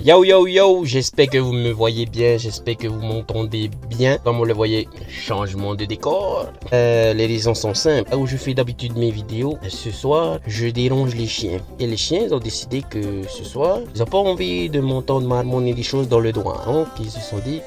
Yo yo yo, j'espère que vous me voyez bien, j'espère que vous m'entendez bien. Comme vous le voyez, changement de décor. Les raisons sont simples. Là où je fais d'habitude mes vidéos, ce soir, je dérange les chiens. Et les chiens ont décidé que ce soir, ils n'ont pas envie de m'entendre marmonner des choses dans le doigt. Donc ils se sont dit,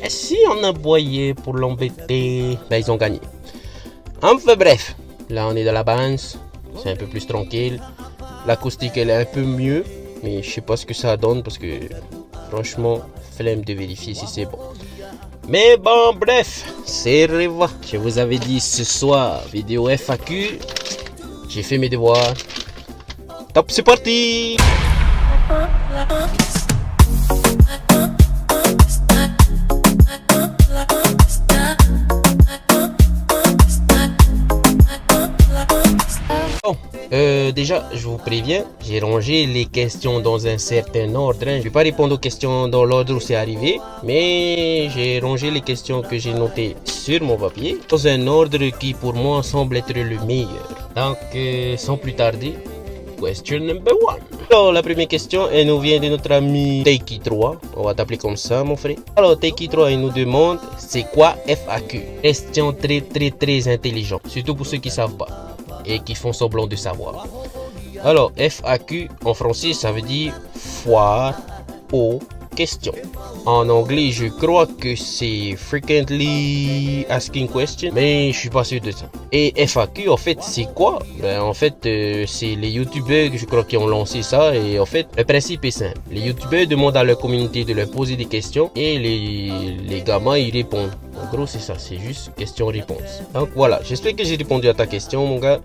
et si on aboyait pour l'embêter? Ben ils ont gagné. Enfin bref, là on est dans la base, c'est un peu plus tranquille. L'acoustique elle est un peu mieux. Mais je sais pas ce que ça donne parce que franchement, flemme de vérifier si c'est bon. Mais bon, bref, c'est Reva. Je vous avais dit ce soir, vidéo FAQ. J'ai fait mes devoirs. Top, c'est parti! Déjà, je vous préviens, j'ai rangé les questions dans un certain ordre. Je ne vais pas répondre aux questions dans l'ordre où c'est arrivé, mais j'ai rangé les questions que j'ai notées sur mon papier dans un ordre qui pour moi semble être le meilleur. Donc, sans plus tarder, question number 1. Alors, la première question, elle nous vient de notre ami Teiki3. On va t'appeler comme ça, mon frère. Alors, Teiki3, il nous demande, c'est quoi FAQ? Question très intelligente, surtout pour ceux qui ne savent pas et qui font semblant de savoir. Alors, FAQ en français, ça veut dire foire aux questions. En anglais, je crois que c'est frequently asking question, mais je suis pas sûr de ça. Et FAQ, en fait, c'est quoi? En fait, c'est les youtubeurs, je crois, qui ont lancé ça. Et en fait, le principe est simple. Les youtubeurs demandent à leur communauté de leur poser des questions et les gamins, ils répondent. En gros, c'est ça, c'est juste question-réponse. Donc voilà, j'espère que j'ai répondu à ta question, mon gars.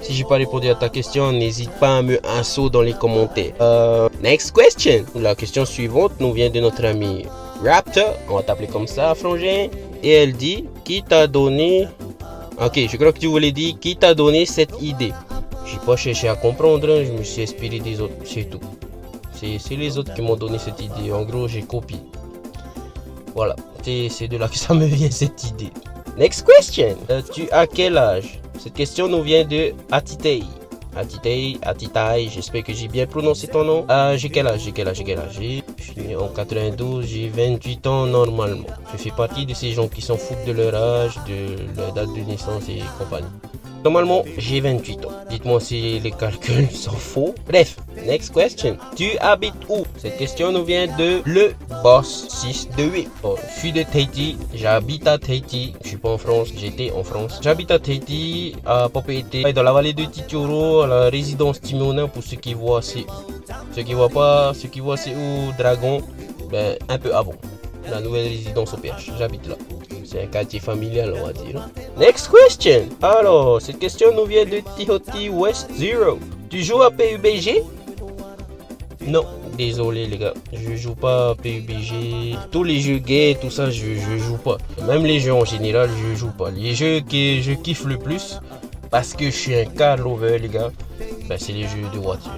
Si j'ai pas répondu à ta question, n'hésite pas à me insulter dans les commentaires. Next question. La question suivante nous vient de notre ami Raptor. On va t'appeler comme ça, frangin. Et elle dit, qui t'a donné... Ok, je crois que tu voulais dire, qui t'a donné cette idée? J'ai pas cherché à comprendre, je me suis inspiré des autres, c'est tout. C'est les autres qui m'ont donné cette idée. En gros, j'ai copié. Voilà, c'est de là que ça me vient cette idée. Next question. Tu as quel âge? Cette question nous vient de Atitei. Atitai, j'espère que j'ai bien prononcé ton nom. J'ai quel âge? Je suis né en 92, j'ai 28 ans normalement. Je fais partie de ces gens qui s'en foutent de leur âge, de leur date de naissance et compagnie. Normalement, j'ai 28 ans. Dites-moi si les calculs sont faux. Bref, next question. Tu habites où? Cette question nous vient de le boss 628. Bon, je suis de Tahiti, j'habite à Tahiti. Je suis pas en France, j'étais en France. J'habite à Tahiti, à propriété dans la vallée de Titioro, à la résidence Timonin pour ceux qui voient c'est où. Ceux qui voient pas, ceux qui voient c'est où Dragon, ben un peu avant. La nouvelle résidence au PH, j'habite là. C'est un quartier familial, on va dire. Next question. Alors, cette question nous vient de Tihoti West Zero. Tu joues à PUBG? Non, désolé les gars, je joue pas à PUBG. Tous les jeux gays, tout ça, je joue pas. Même les jeux en général, je joue pas. Les jeux que je kiffe le plus, parce que je suis un car lover les gars, ben, c'est les jeux de voiture.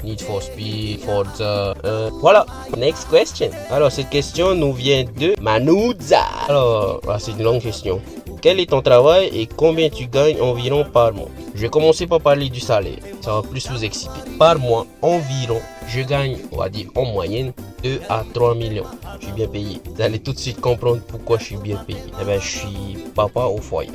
Need for Speed, Forza. Voilà, next question. Alors, cette question nous vient de Manouza. Alors, c'est une longue question. Quel est ton travail et combien tu gagnes environ par mois? Je vais commencer par parler du salaire. Ça va plus vous exciter. Par mois, environ, je gagne, on va dire en moyenne, 2 à 3 millions. Je suis bien payé. Vous allez tout de suite comprendre pourquoi je suis bien payé. Eh ben, je suis papa au foyer.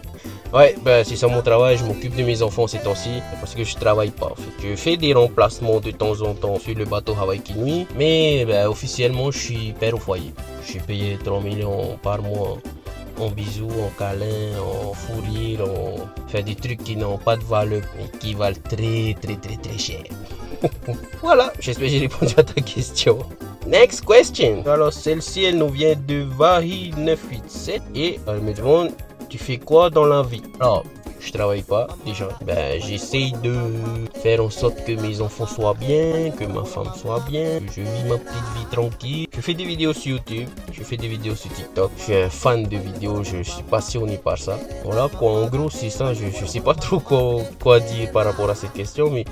Ouais, ben c'est ça mon travail, je m'occupe de mes enfants ces temps-ci parce que je travaille pas. En fait. Je fais des remplacements de temps en temps sur le bateau Hawaii Kinui, mais ben, officiellement je suis père au foyer. Je suis payé 3 millions par mois en bisous, en câlin, en fou rire, en faire des trucs qui n'ont pas de valeur mais qui valent très cher. Voilà, j'espère que j'ai répondu à ta question. Next question. Alors celle-ci elle nous vient de Vahi987 et elle me demande, tu fais quoi dans la vie? Alors, je travaille pas déjà. Ben, j'essaye de faire en sorte que mes enfants soient bien, que ma femme soit bien, que je vis ma petite vie tranquille. Je fais des vidéos sur YouTube, je fais des vidéos sur TikTok. Je suis un fan de vidéos, je suis passionné par ça. Voilà quoi, en gros c'est ça. Je sais pas trop quoi dire par rapport à cette question, mais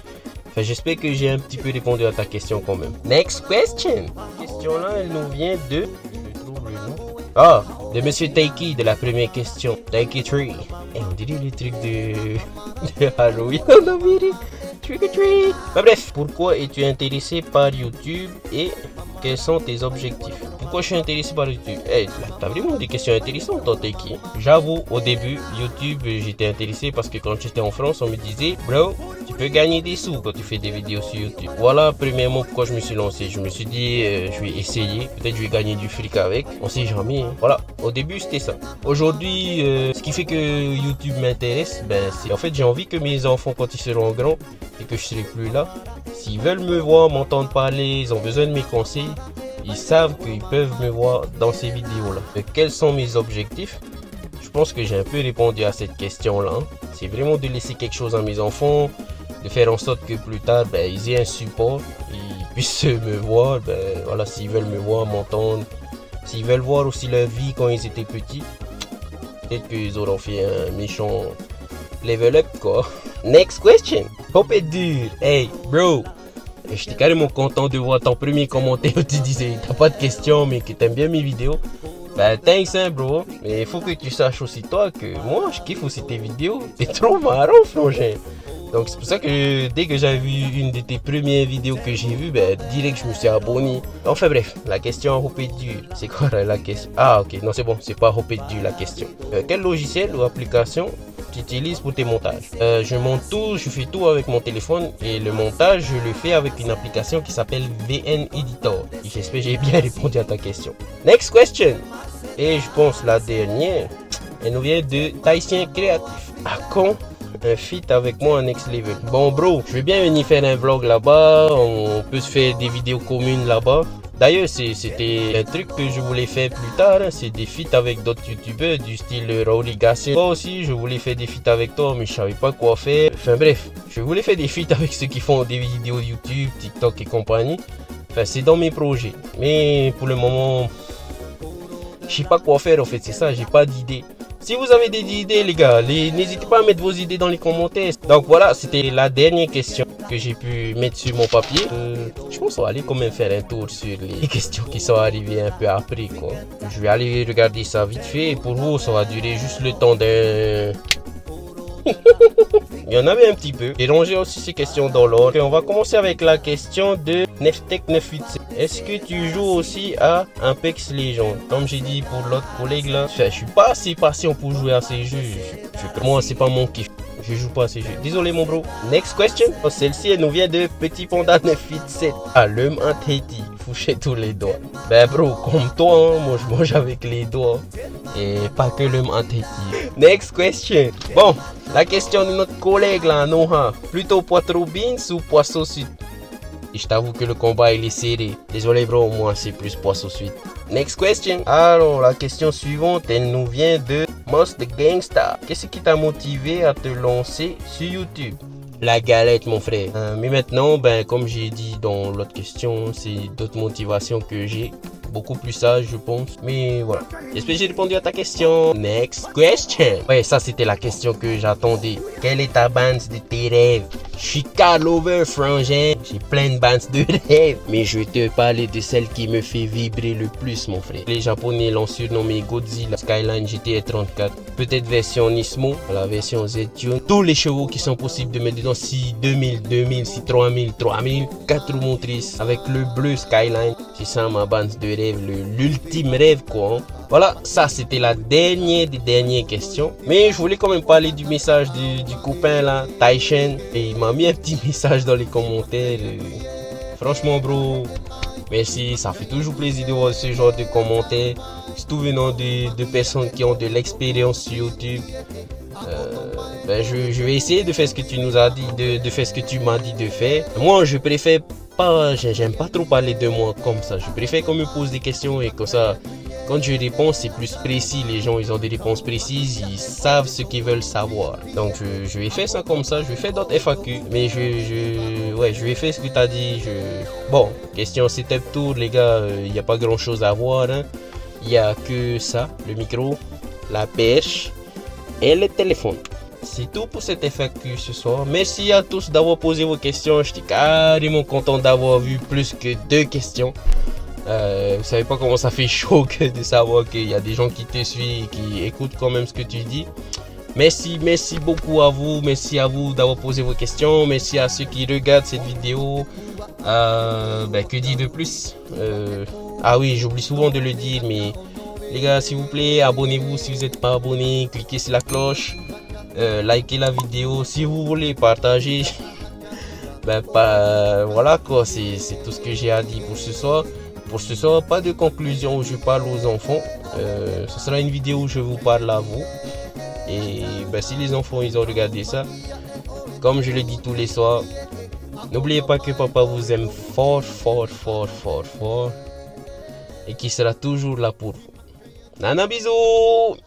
enfin, j'espère que j'ai un petit peu répondu à ta question quand même. Next question. Cette question là, elle nous vient de... Je trouve le nom. Ah, de Monsieur Taiki, de la première question. Taiki 3. Et on dirait le truc de Halloween. On a viré. Trick or treat. Bah, bref, pourquoi es-tu intéressé par YouTube et Quels sont tes objectifs? Pourquoi je suis intéressé par YouTube? T'as vraiment des questions intéressantes, toi, t'es qui? J'avoue, au début, YouTube, j'étais intéressé parce que quand j'étais en France, on me disait, bro, tu peux gagner des sous quand tu fais des vidéos sur YouTube. Voilà, premièrement, pourquoi je me suis lancé. Je me suis dit, je vais essayer. Peut-être je vais gagner du fric avec. On sait jamais. Hein. Voilà, au début, c'était ça. Aujourd'hui, ce qui fait que YouTube m'intéresse, c'est en fait, j'ai envie que mes enfants, quand ils seront grands et que je serai plus là, s'ils veulent me voir, m'entendre parler, ils ont besoin de mes conseils, ils savent qu'ils peuvent me voir dans ces vidéos-là. Quels sont mes objectifs? Je pense que j'ai un peu répondu à cette question-là. Hein. C'est vraiment de laisser quelque chose à mes enfants, de faire en sorte que plus tard, ils aient un support, ils puissent me voir, voilà, s'ils veulent me voir, m'entendre, s'ils veulent voir aussi leur vie quand ils étaient petits, peut-être qu'ils auront fait un méchant level up, quoi. Next question. Hope it dur. Hey, bro. J'étais carrément content de voir ton premier commentaire où tu disais t'as pas de questions mais que t'aimes bien mes vidéos. Thanks hein bro. Mais il faut que tu saches aussi toi que moi je kiffe aussi tes vidéos. T'es trop marrant frangin. Donc c'est pour ça que dès que j'ai vu une de tes premières vidéos que j'ai vues, direct je me suis abonné. Enfin bref, la question Hope it dur. C'est quoi la question? Ah ok, non c'est bon, c'est pas Hope it dur la question. Quel logiciel ou application tu utilises pour tes montages? Je monte tout, je fais tout avec mon téléphone et le montage je le fais avec une application qui s'appelle VN Editor. J'espère que j'ai bien répondu à ta question. Next question. Et je pense la dernière, elle nous vient de Tahitien Créatif. À quand un feat avec moi en next level? Bon bro, je vais bien venir faire un vlog là-bas, on peut se faire des vidéos communes là-bas. D'ailleurs, c'était un truc que je voulais faire plus tard, hein. C'est des feats avec d'autres youtubeurs du style Raouli Gasset. Moi aussi, je voulais faire des feats avec toi, mais je savais pas quoi faire. Enfin bref, je voulais faire des feats avec ceux qui font des vidéos YouTube, TikTok et compagnie. Enfin, c'est dans mes projets. Mais pour le moment, je sais pas quoi faire en fait, c'est ça, j'ai pas d'idée. Si vous avez des idées les gars, n'hésitez pas à mettre vos idées dans les commentaires. Donc voilà, c'était la dernière question que j'ai pu mettre sur mon papier. Je pense qu'on va aller quand même faire un tour sur les questions qui sont arrivées un peu après quoi. Je vais aller regarder ça vite fait et pour vous ça va durer juste le temps d'un... Il y en avait un petit peu. J'ai rangé aussi ces questions dans l'ordre. Et on va commencer avec la question de Neftech987. Est-ce que tu joues aussi à Apex Legends? Comme j'ai dit pour l'autre collègue là, je suis pas assez patient pour jouer à ces jeux. Moi c'est pas mon kiff. Je joue pas à ces jeux. Désolé mon bro. Next question. Celle-ci elle nous vient de Petit Panda 987. Ah l'homme en Tahiti. Foucher tous les doigts. Bro comme toi hein, moi je mange avec les doigts. Et pas que l'homme en Tahiti. Next question. Bon, la question de notre collègue là, Noha. Plutôt poireau beans ou poisson sud? Et je t'avoue que le combat il est serré. Désolé bro, moi c'est plus poisson sud. Next question. Alors la question suivante, elle nous vient de Most the Gangsta. Qu'est-ce qui t'a motivé à te lancer sur YouTube? La galette mon frère. Mais maintenant, comme j'ai dit dans l'autre question, c'est d'autres motivations que j'ai. Beaucoup plus sage je pense. Mais voilà. J'espère que j'ai répondu à ta question. Next question. Ouais, ça c'était la question que j'attendais. Quelle est ta bande de tes rêves? Je suis Carlover frangin. J'ai plein de bandes de rêves. Mais je vais te parler de celle qui me fait vibrer le plus mon frère. Les japonais l'ont surnommé Godzilla Skyline GTR 34. Peut-être version Nismo, la version Z-Tune. Tous les chevaux qui sont possibles de mettre dedans. Si 2000, 2000, si 3000, 3000. 4 roues motrices avec le bleu Skyline. C'est ça ma bande de rêve. L'ultime rêve quoi hein. Voilà, ça c'était la dernière des dernières questions. Mais je voulais quand même parler du message du copain là, Taishen. Et il m'a mis un petit message dans les commentaires. Franchement bro, merci, ça fait toujours plaisir de voir ce genre de commentaires. Surtout venant de personnes qui ont de l'expérience sur YouTube. Je vais essayer de faire ce que tu nous as dit, de faire ce que tu m'as dit de faire. Moi je préfère pas, j'aime pas trop parler de moi comme ça. Je préfère qu'on me pose des questions et comme ça, quand je réponds c'est plus précis. Les gens ils ont des réponses précises, ils savent ce qu'ils veulent savoir. Donc je vais faire ça comme ça, je vais faire d'autres FAQ. Mais je vais faire ce que tu as dit. Bon, question setup tour les gars, il n'y a pas grand chose à voir hein. Il n'y a que ça, le micro, la perche et le téléphone. C'est tout pour cette FAQ ce soir. Merci à tous d'avoir posé vos questions. J'étais carrément content d'avoir vu plus que 2 questions. Vous savez pas comment ça fait chaud que de savoir qu'il y a des gens qui te suivent et qui écoutent quand même ce que tu dis. Merci beaucoup à vous. Merci à vous d'avoir posé vos questions. Merci à ceux qui regardent cette vidéo. Que dire de plus? Ah oui, j'oublie souvent de le dire, mais les gars, s'il vous plaît, abonnez-vous si vous n'êtes pas abonné. Cliquez sur la cloche. Likez la vidéo. Si vous voulez partager. Voilà quoi, c'est tout ce que j'ai à dire pour ce soir. Pour ce soir, pas de conclusion où je parle aux enfants. Ce sera une vidéo où je vous parle à vous. Et si les enfants ils ont regardé ça, comme je le dis tous les soirs, n'oubliez pas que papa vous aime fort, fort, fort, fort, fort. Et qu'il sera toujours là pour vous. Nana, bisous!